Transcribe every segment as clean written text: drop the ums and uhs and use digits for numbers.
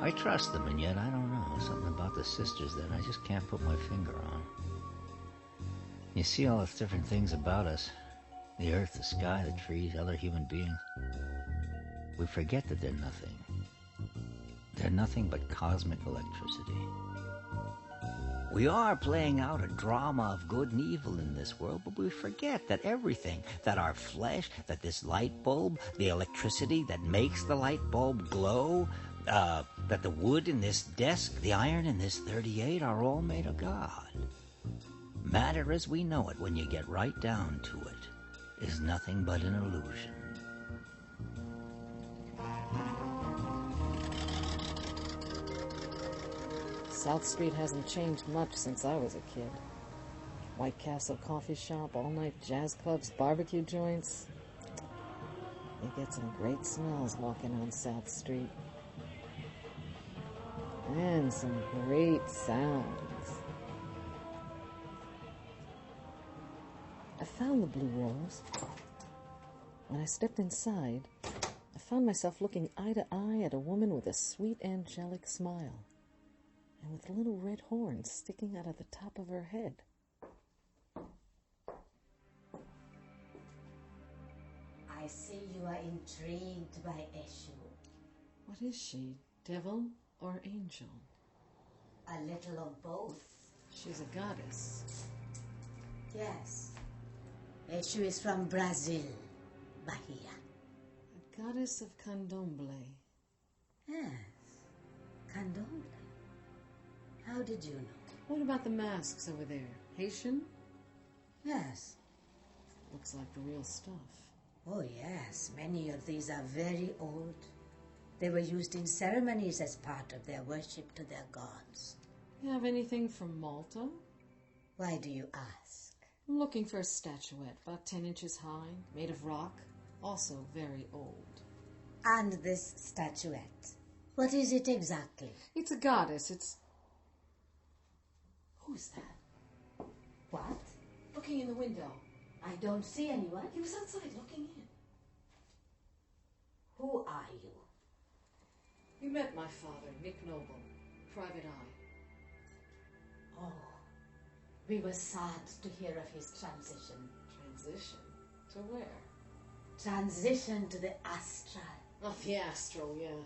I trust them, and yet I don't know. Something about the sisters that I just can't put my finger on. You see all those different things about us. The earth, the sky, the trees, other human beings. We forget that they're nothing. They're nothing but cosmic electricity. We are playing out a drama of good and evil in this world, but we forget that everything, that our flesh, that this light bulb, the electricity that makes the light bulb glow, that the wood in this desk, the iron in this 38 are all made of God. Matter as we know it, when you get right down to it, is nothing but an illusion. South Street hasn't changed much since I was a kid. White Castle coffee shop, all-night jazz clubs, barbecue joints. You get some great smells walking on South Street. And some great sounds. I found the Blue Rose. When I stepped inside, I found myself looking eye to eye at a woman with a sweet angelic smile, and with little red horns sticking out of the top of her head. I see you are intrigued by Eshu. What is she, devil or angel? A little of both. She's a goddess. Yes. Eshu is from Brazil, Bahia. A goddess of candomblé. Yes, candomblé. How did you know? What about the masks over there? Haitian? Yes. Looks like the real stuff. Oh, yes. Many of these are very old. They were used in ceremonies as part of their worship to their gods. You have anything from Malta? Why do you ask? I'm looking for a statuette, about 10 inches high, made of rock, also very old. And this statuette, what is it exactly? It's a goddess. It's... Who's that? What? Looking in the window. I don't see anyone. He was outside looking in. Who are you? You met my father, Nick Noble, Private Eye. Oh, we were sad to hear of his transition. Transition? To where? Transition to the astral. Oh, the astral, yeah.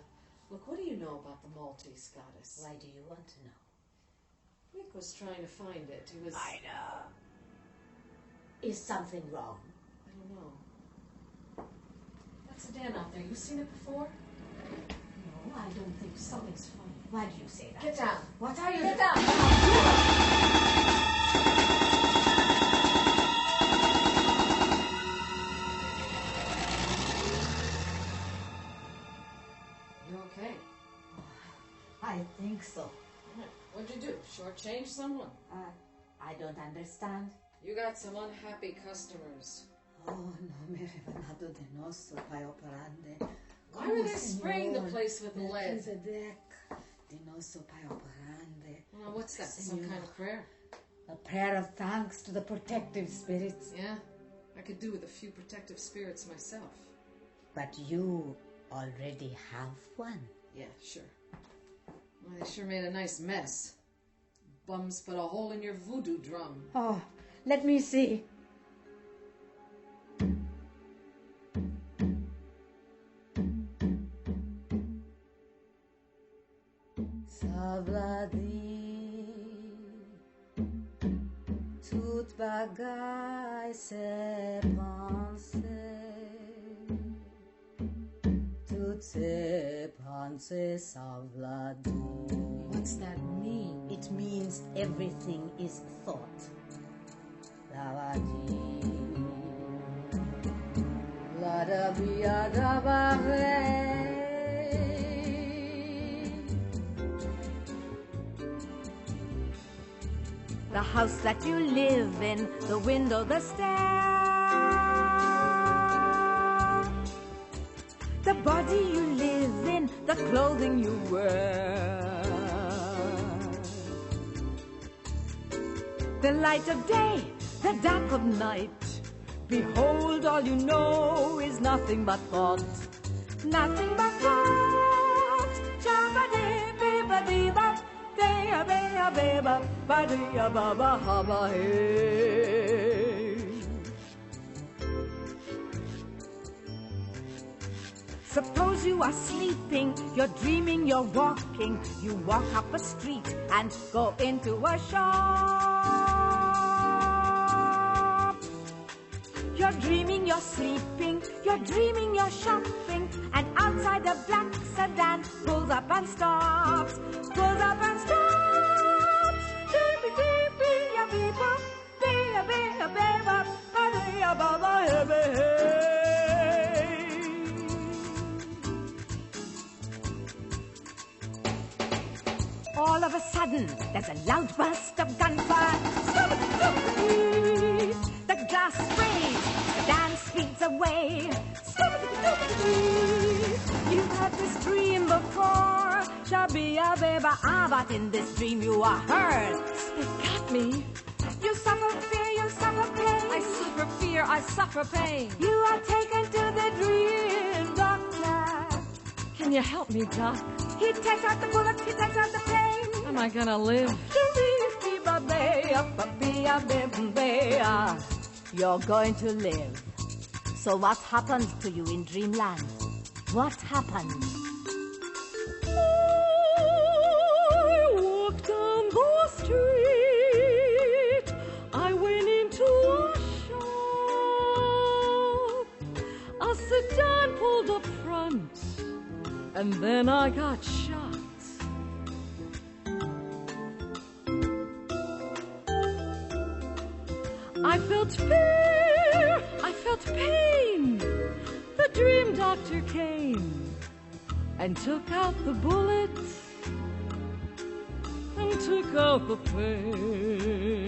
Look, what do you know about the Maltese goddess? Why do you want to know? Nick was trying to find it. He was... I know. Is something wrong? I don't know. That sedan out there, you seen it before? No, I don't think so. Something's funny. Why do you say that? Get down. What are you Get doing? down. You okay? I think so. What'd you do? Shortchange someone? I don't understand. You got some unhappy customers. Oh, no me he revelado de nosso Pai operande. Why were they spraying the place with lead? De nosso Pai operande. Oh, what's that? Some kind of prayer? A prayer of thanks to the protective spirits. Yeah, I could do with a few protective spirits myself. But you already have one. Yeah, sure. Well, they sure made a nice mess. Bums put a hole in your voodoo drum. Oh, let me see. Sabladi, tout bagay se pense, tout se pense sabladi. What's that mean? It means everything is thought. Lavadi, la da bia da bare. The house that you live in, the window, the stair, the body you live in, the clothing you wear, the light of day, the dark of night. Behold, all you know is nothing but thought, nothing but thought. Jabba-dib, Suppose you are sleeping, you're dreaming, you're walking. You walk up a street and go into a shop. You're dreaming, you're sleeping, you're dreaming, you're shopping. And outside a black sedan pulls up and stops. Pulls up and stops. All of a sudden, there's a loud burst of gunfire. The glass sprays, the dance speeds away. You've had this dream before, Shabia Beba, but in this dream you are hurt. It got me. You suffer fear, you suffer pain. I suffer fear, I suffer pain. You are taken to the dream doctor. Can you help me, Doc? He takes out the bullet, he takes out the pain. Am I gonna live? You're going to live. So what happens to you in dreamland? What happens? I walked down the street. I went into a shop. A sedan pulled up front, and then I got shot. I felt fear, I felt pain. The dream doctor came and took out the bullets and took out the pain.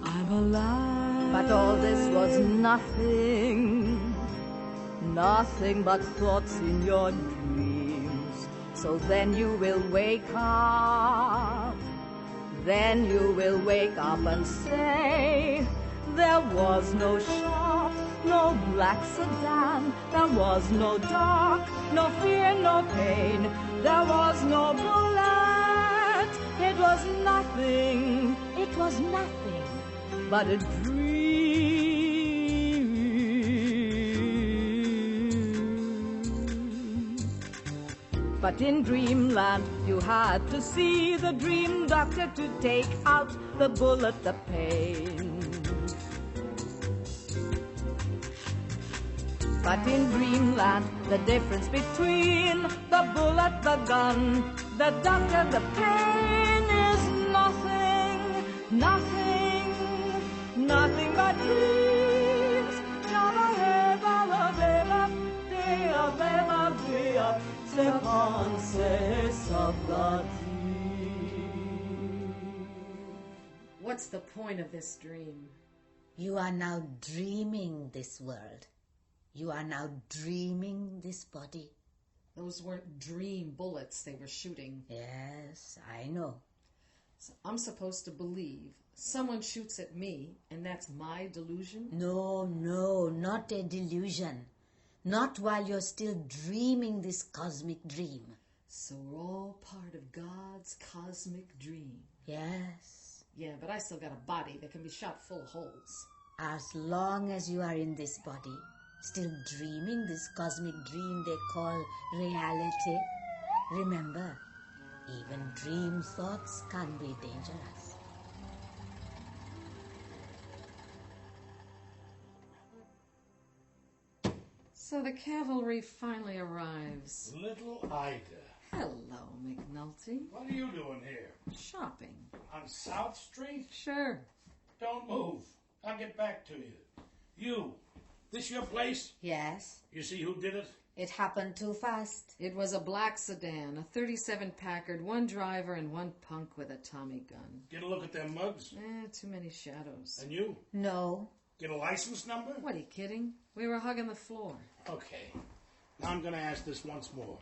I'm alive. But all this was nothing. Nothing but thoughts in your dreams. So then you will wake up. Then you will wake up and say, there was no shop, no black sedan, there was no dark, no fear, no pain, there was no bullet. It was nothing but a dream. But in dreamland, you had to see the dream doctor to take out the bullet, the pain. But in dreamland, the difference between the bullet, the gun, the doctor, the pain is nothing, nothing, nothing but dreams. What's the point of this dream? You are now dreaming this world. You are now dreaming this body. Those weren't dream bullets they were shooting. Yes, I know. So I'm supposed to believe someone shoots at me and that's my delusion? No, not a delusion. Not while you're still dreaming this cosmic dream. So we're all part of God's cosmic dream. Yes. Yeah, but I still got a body that can be shot full of holes. As long as you are in this body, still dreaming this cosmic dream they call reality, remember, even dream thoughts can be dangerous. So the cavalry finally arrives. Little Ida. Hello, McNulty. What are you doing here? Shopping. On South Street? Sure. Don't move. I'll get back to you. You. This your place? Yes. You see who did it? It happened too fast. It was a black sedan, a 37 Packard, one driver and one punk with a Tommy gun. Get a look at them mugs. Too many shadows. And you? No. Get a license number? What, are you kidding? We were hugging the floor. Okay. Now I'm going to ask this once more.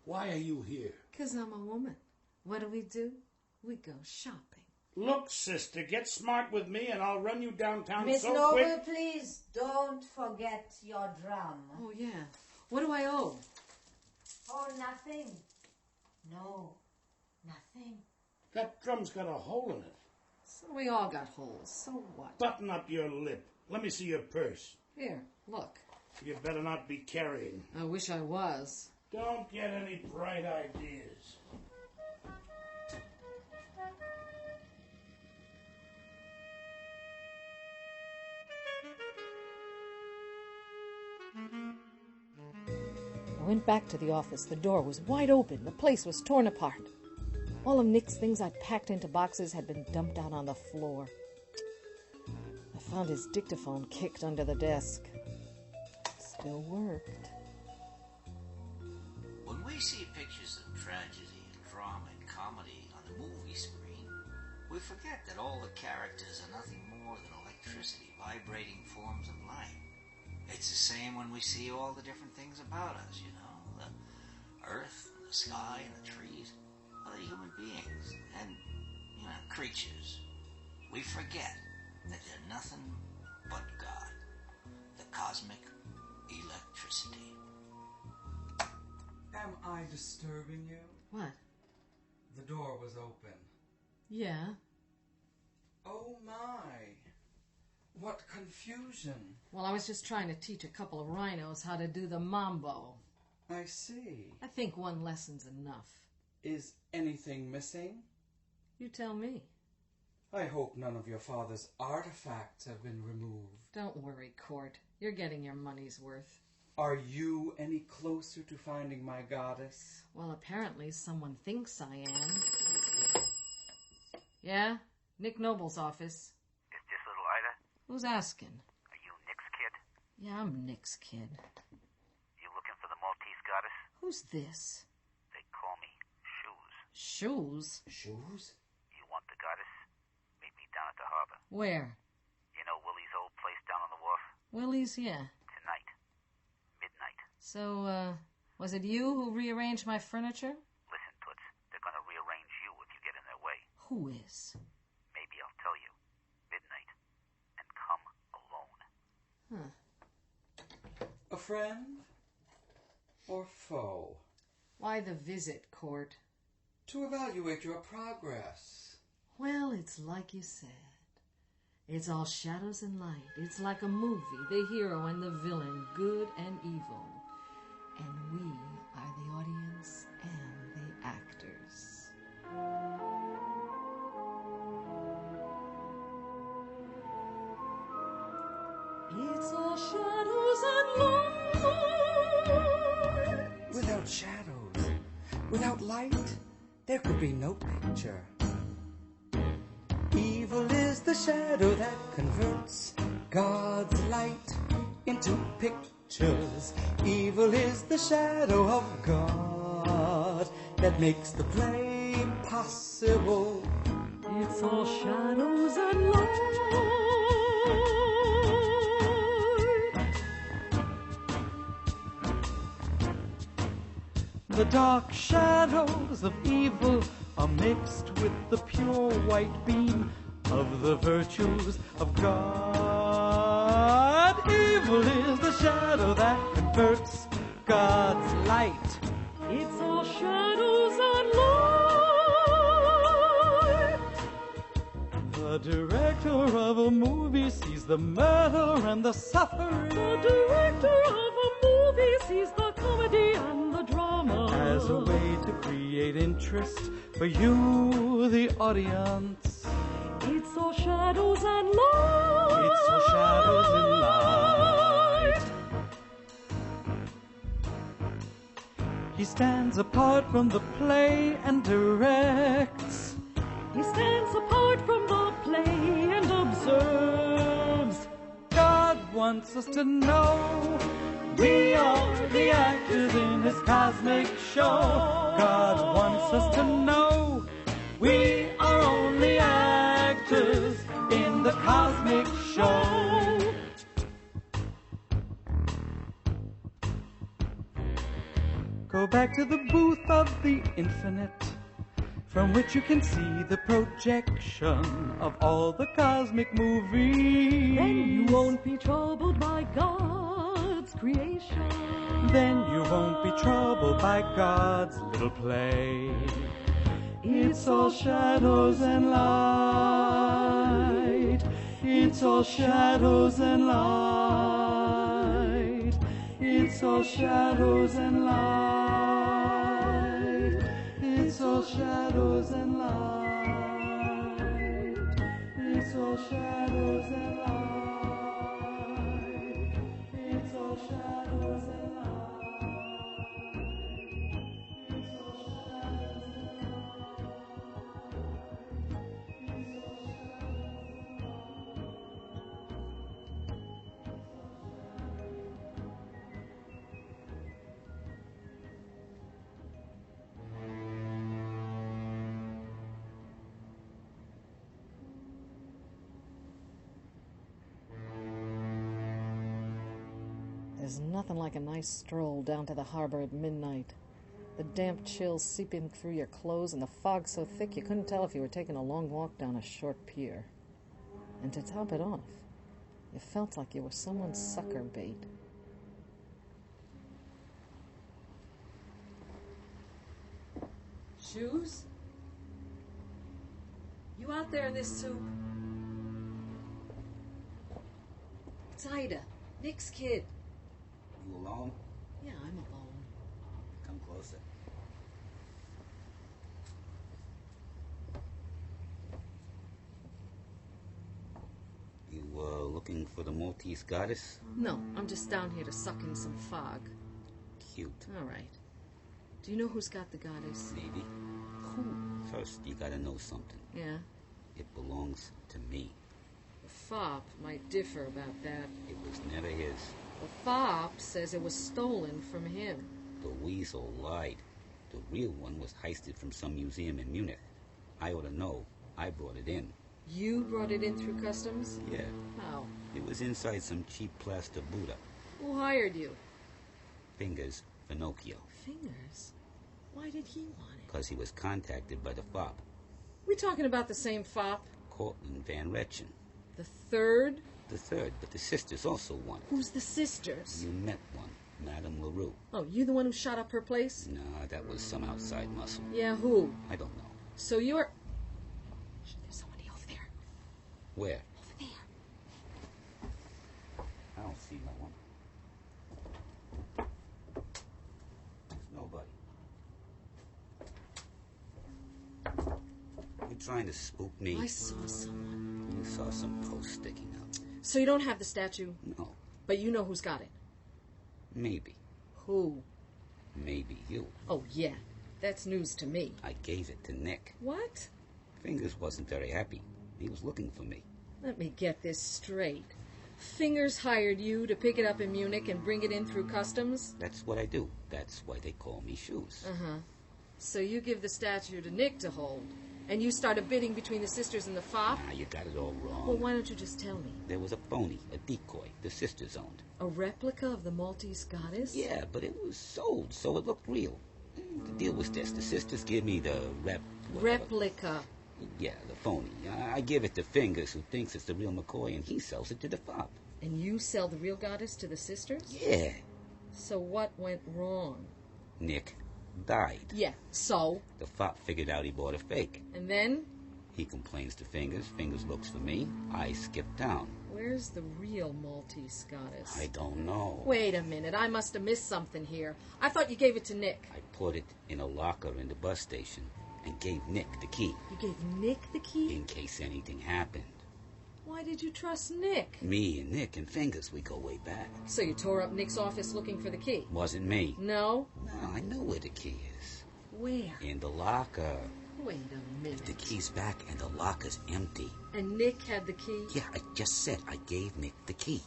Why are you here? 'Cause I'm a woman. What do? We go shopping. Look, sister, get smart with me and I'll run you downtown Miss so Noble, quick. please don't forget your drum. Oh, yeah. What do I owe? Oh, nothing. No, nothing. That drum's got a hole in it. So we all got holes. So what? Button up your lip. Let me see your purse. Here, look. You better not be carrying. I wish I was. Don't get any bright ideas. I went back to the office. The door was wide open. The place was torn apart. All of Nick's things I'd packed into boxes had been dumped out on the floor. I found his dictaphone kicked under the desk. It still worked. When we see pictures of tragedy and drama and comedy on the movie screen, we forget that all the characters are nothing more than electricity vibrating forms of light. It's the same when we see all the different things about us, you know, the earth, the sky, and the trees, other human beings, and, you know, creatures. We forget that they're nothing but God, the cosmic electricity. Am I disturbing you? What? The door was open. Yeah. Oh my! What confusion. Well, I was just trying to teach a couple of rhinos how to do the mambo. I see. I think one lesson's enough. Is anything missing? You tell me. I hope none of your father's artifacts have been removed. Don't worry, Court. You're getting your money's worth. Are you any closer to finding my goddess? Well, apparently someone thinks I am. Yeah? Nick Noble's office. Is this little Ida? Who's asking? Are you Nick's kid? Yeah, I'm Nick's kid. You looking for the Maltese goddess? Who's this? They call me Shoes. Shoes? Shoes? You want the goddess? Meet me down at the harbor. Where? You know Willie's old place down on the wharf? Willie's, yeah. Tonight. Midnight. So, was it you who rearranged my furniture? Listen, Toots, they're gonna rearrange you if you get in their way. Who is? Maybe I'll tell you. Midnight. And come alone. Huh. A friend? Or foe? Why the visit, Court? To evaluate your progress. Well, it's like you said. It's all shadows and light. It's like a movie, the hero and the villain, good and evil. And we are the audience and the actors. It's all shadows and light. Without shadows, without light, there could be no picture. Evil is the shadow that converts God's light into pictures. Evil is the shadow of God that makes the play possible. It's all shadows and light. The dark shadows of evil are mixed with the pure white beam of the virtues of God. Evil is the shadow that converts God's light. It's all shadows and light. The director of a movie sees the murder and the suffering. The director of a movie sees the comedy and the drama as a way to create interest for you, the audience. It's all shadows and light. It's all shadows and light. He stands apart from the play and directs. He stands apart from the play and observes. God wants us to know we are the actors in his cosmic show. God wants us to know we are only actors in the cosmic show. Go back to the booth of the infinite, from which you can see the projection of all the cosmic movies. Then you won't be troubled by God's creation. Then you won't be troubled by God's little play. It's It's all shadows and light. It's all shadows and light. It's all shadows and light. It's all shadows and light. It's all shadows and light. It's all shadows and light. There's nothing like a nice stroll down to the harbor at midnight. The damp chill seeping through your clothes and the fog so thick you couldn't tell if you were taking a long walk down a short pier. And to top it off, you felt like you were someone's sucker bait. Shoes? You out there in this soup? It's Ida, Nick's kid. You alone? Yeah, I'm alone. Come closer. You looking for the Maltese goddess? No, I'm just down here to suck in some fog. Cute. All right. Do you know who's got the goddess? Maybe. Who? First, you gotta know something. Yeah. It belongs to me. The fop might differ about that. It was never his. The fop says it was stolen from him. The weasel lied. The real one was heisted from some museum in Munich. I ought to know. I brought it in. You brought it in through customs? Yeah. How? It was inside some cheap plaster Buddha. Who hired you? Fingers, Pinocchio. Fingers? Why did he want it? Because he was contacted by the fop. We talking about the same fop? Cortland Van Retchen. The third? The third, but the sisters also want it. Who's the sisters? You met one, Madame LaRue. Oh, you the one who shot up her place? No, that was some outside muscle. Yeah, who? I don't know. So you're... There's somebody over there. Where? Over there. I don't see no one. There's nobody. You trying to spook me? I saw someone. You saw some post sticking up. So you don't have the statue? No. But you know who's got it? Maybe. Who? Maybe you. Oh, yeah. That's news to me. I gave it to Nick. What? Fingers wasn't very happy. He was looking for me. Let me get this straight. Fingers hired you to pick it up in Munich and bring it in through customs? That's what I do. That's why they call me Shoes. Uh-huh. So you give the statue to Nick to hold, and you start a bidding between the sisters and the fop? Nah, you got it all wrong. Well, why don't you just tell me? There was a phony, a decoy, the sisters owned. A replica of the Maltese goddess? Yeah, but it was sold, so it looked real. The deal was this. The sisters give me the replica. Yeah, the phony. I give it to Fingers, who thinks it's the real McCoy, and he sells it to the fop. And you sell the real goddess to the sisters? Yeah. So what went wrong? Nick died. Yeah, so? The fop figured out he bought a fake. And then? He complains to Fingers. Fingers looks for me. I skip town. Where's the real Maltese goddess? I don't know. Wait a minute. I must have missed something here. I thought you gave it to Nick. I put it in a locker in the bus station and gave Nick the key. You gave Nick the key? In case anything happened. Why did you trust Nick? Me and Nick and Fingers, we go way back. So you tore up Nick's office looking for the key? Wasn't me. No? No, I know where the key is. Where? In the locker. Wait a minute. If the key's back and the locker's empty. And Nick had the key? Yeah, I just said I gave Nick the key.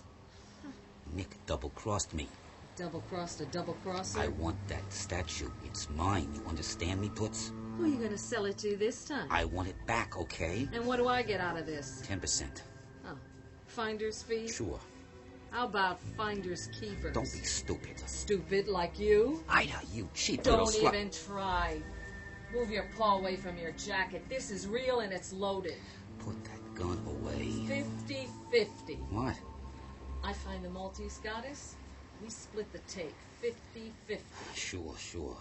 Huh. Nick double-crossed me. Double-crossed a double-crosser? I want that statue. It's mine. You understand me, Toots? Who are you going to sell it to this time? I want it back, okay? And what do I get out of this? 10%. Oh, finder's fee? Sure. How about finder's keepers? Don't be stupid. Stupid like you? Ida, you cheap little slut. Don't even try. Move your paw away from your jacket. This is real and it's loaded. Put that gun away. 50-50. What? I find the Maltese goddess. We split the take. 50-50. Sure.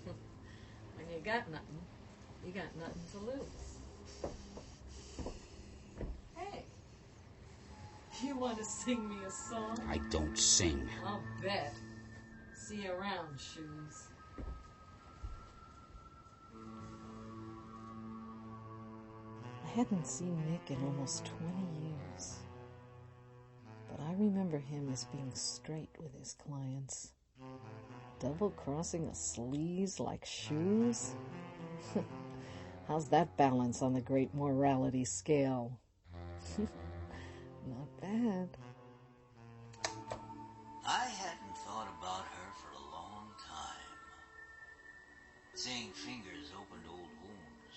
When you got nothing, You got nothing to lose. Hey, you want to sing me a song? I don't sing. I'll bet. See you around, Shoes. I hadn't seen Nick in almost 20 years. But I remember him as being straight with his clients. Double-crossing a sleaze like Shoes? How's that balance on the great morality scale? Not bad. I hadn't thought about her for a long time. Seeing fingers opened old wounds.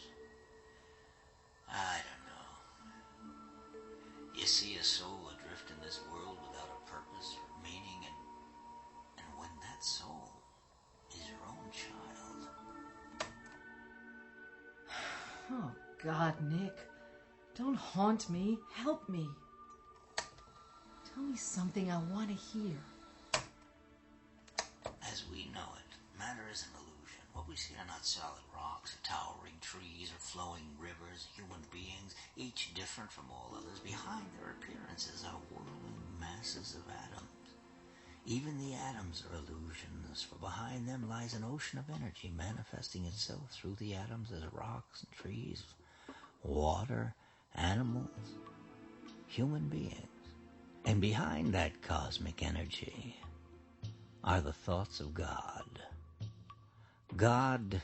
I don't know. You see a soul adrift in this world without a purpose or meaning, and when that soul is your own child. Oh, God, Nick. Don't haunt me. Help me. Tell me something I want to hear. As we know it, matter is an illusion. What we see are not solid rocks, or towering trees, or flowing rivers, human beings, each different from all others. Behind their appearances are whirling masses of atoms. Even the atoms are illusions, for behind them lies an ocean of energy manifesting itself through the atoms as rocks and trees, water, animals, human beings. And behind that cosmic energy are the thoughts of God. God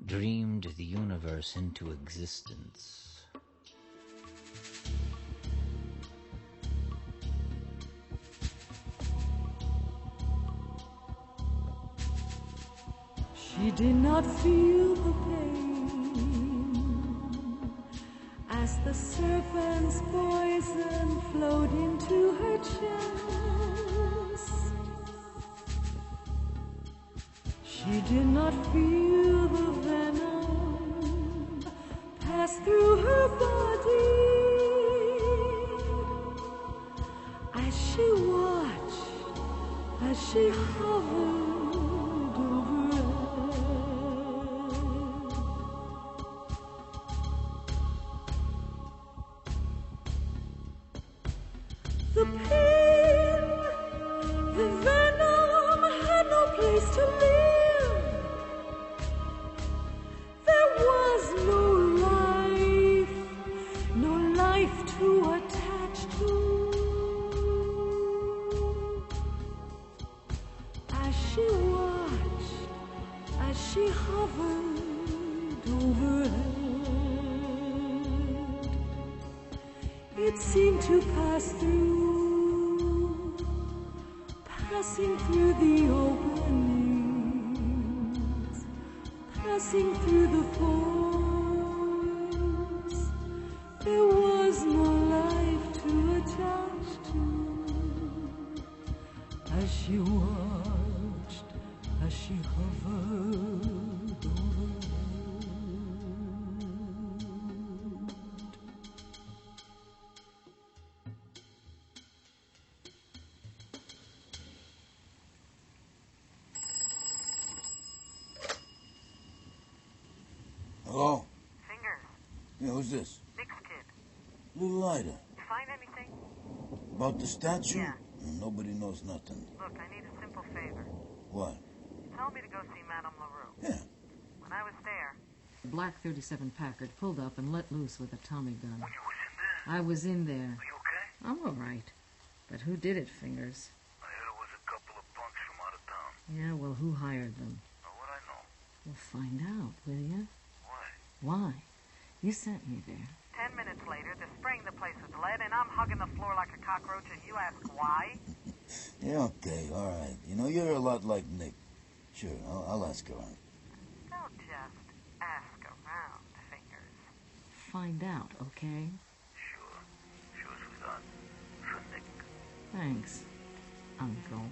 dreamed the universe into existence. She did not feel the pain as the serpent's poison flowed into her chest. She did not feel the venom pass through her body as she watched, as she hovered overhead. The pain, the venom had no place to live. There was no life to attach to. As she watched, as she hovered overhead, it seemed to pass through, passing through the openings, passing through the pores. There was no life to attach to. As she watched, as she hovered overhead. Hello? Fingers. Yeah, who's this? Nick's kid. Little lighter. You find anything? About the statue? Yeah. Nobody knows nothing. Look, I need a simple favor. What? You told me to go see Madame LaRue. Yeah. When I was there... The black 37 Packard pulled up and let loose with a Tommy gun. When you was in there? I was in there. Are you okay? I'm all right. But who did it, Fingers? I heard it was a couple of punks from out of town. Yeah, well, who hired them? How would I know? Well, find out, will you? Why? Why? You sent me there. 10 minutes later, they're spraying the place with lead, and I'm hugging the floor like a cockroach, and you ask why? Yeah, okay, all right. You know, you're a lot like Nick. Sure, I'll ask around. Don't just ask around, Fingers. Find out, okay? Sure. Sure, sweetheart. For Nick. Thanks, Uncle.